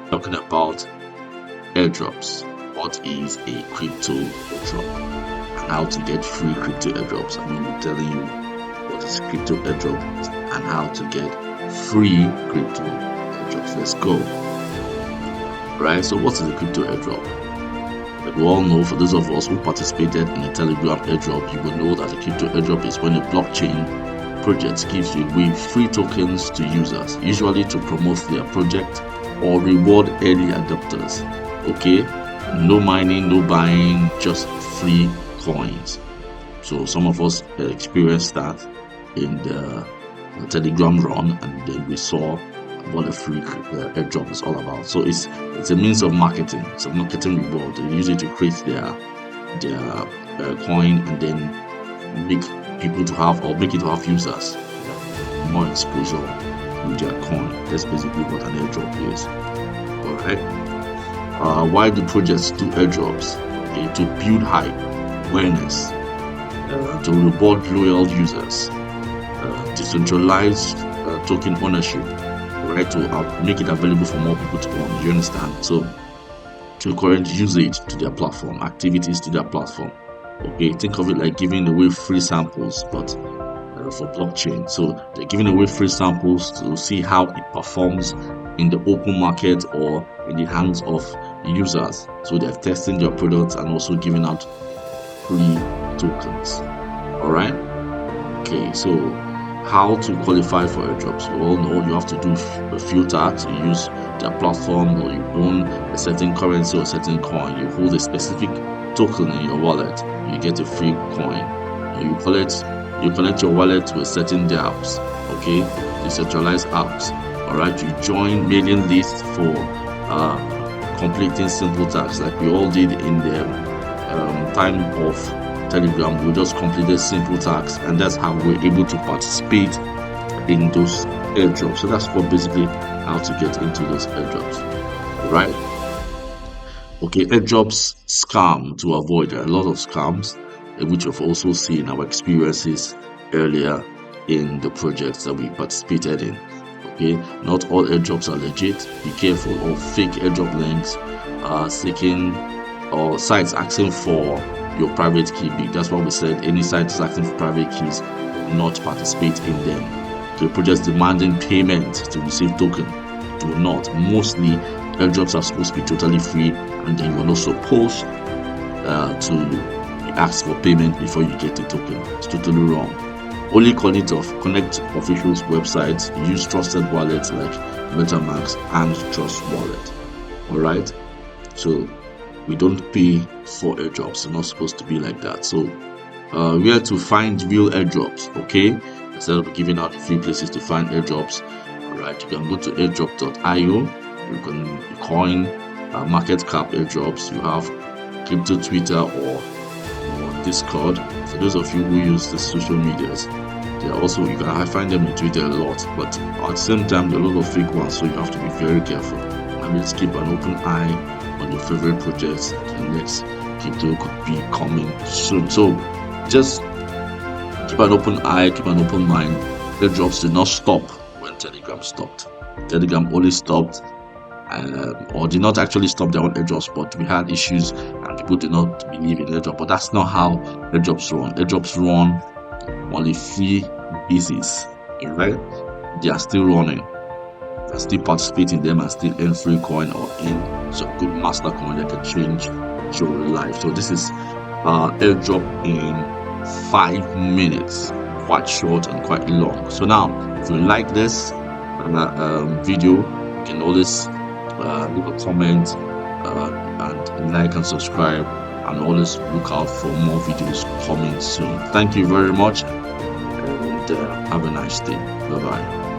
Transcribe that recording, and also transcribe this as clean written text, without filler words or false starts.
talking about airdrops. What is a crypto airdrop and how to get free crypto airdrops? I'm going to be telling you what is crypto airdrop and how to get free crypto airdrops. Let's go. Right, so what is a crypto airdrop? Like we all know, for those of us who participated in a Telegram airdrop, you will know that a crypto airdrop is when a blockchain project gives you away free tokens to users, usually to promote their project or reward early adopters. Okay, no mining, no buying, just free coins. So some of us experienced that in the Telegram run, and then we saw what a free airdrop is all about. So it's a means of marketing. It's a marketing reward. They use it to create their coin and then make people to have, or make it to have users more exposure to their coin. That's basically what an airdrop is. All right. Why do projects do airdrops? Okay, to build hype, awareness, to reward loyal users, decentralized token ownership, right, to make it available for more people to own. You understand? So to encourage usage to their platform, activities to their platform. Okay, think of it like giving away free samples, but for blockchain. So they're giving away free samples to see how it performs in the open market or in the hands of users. So they're testing their products and also giving out free tokens. All right. Okay, so how to qualify for airdrops? We all know you have to do a few tasks. You use their platform, or you own a certain currency or a certain coin. You hold a specific token in your wallet. You get a free coin. You connect your wallet to a certain dApps. Okay, decentralized apps. All right, you join mailing lists for completing simple tasks, like we all did in the time of Telegram. We just completed simple tasks, and that's how we're able to participate in those airdrops. So that's what basically how to get into those airdrops, right? Okay, airdrops scam to avoid. There are a lot of scams, which we've also seen our experiences earlier in the projects that we participated in. Okay, not all airdrops are legit. Be careful of fake airdrop links, seeking or sites asking for your private key. That's why we said any site is asking for private keys, do not participate in them. The projects demanding payment to receive token, do not. Mostly airdrops are supposed to be totally free, and then you're not supposed to ask for payment before you get the token. It's totally wrong. Only connect officials' websites. Use trusted wallets like MetaMask and Trust Wallet. All right. So we don't pay for airdrops. It's not supposed to be like that. So where to find real airdrops? Okay, instead of giving out free places to find airdrops, all right, you can go to airdrop.io. You can coin market cap airdrops. You have crypto Twitter or Discord. For those of you who use the social medias, they are also, you can find them in Twitter a lot, but at the same time there are a lot of fake ones, so you have to be very careful. And let's keep an open eye on your favorite projects. The next crypto could be coming soon, so just keep an open eye, keep an open mind. Airdrops did not stop when Telegram stopped. Telegram only stopped or did not actually stop their own airdrops, but we had issues and people did not believe in airdrop. But that's not how airdrops run. Airdrops run on a free basis, right? They are still running, they are still participating in them and still earn free coin or in some good master coin that can change your life. So this is airdrop in 5 minutes, quite short and quite long. So now if you like this video, you can always leave a comment and like and subscribe, and always look out for more videos coming soon. Thank you very much, and have a nice day. Bye bye.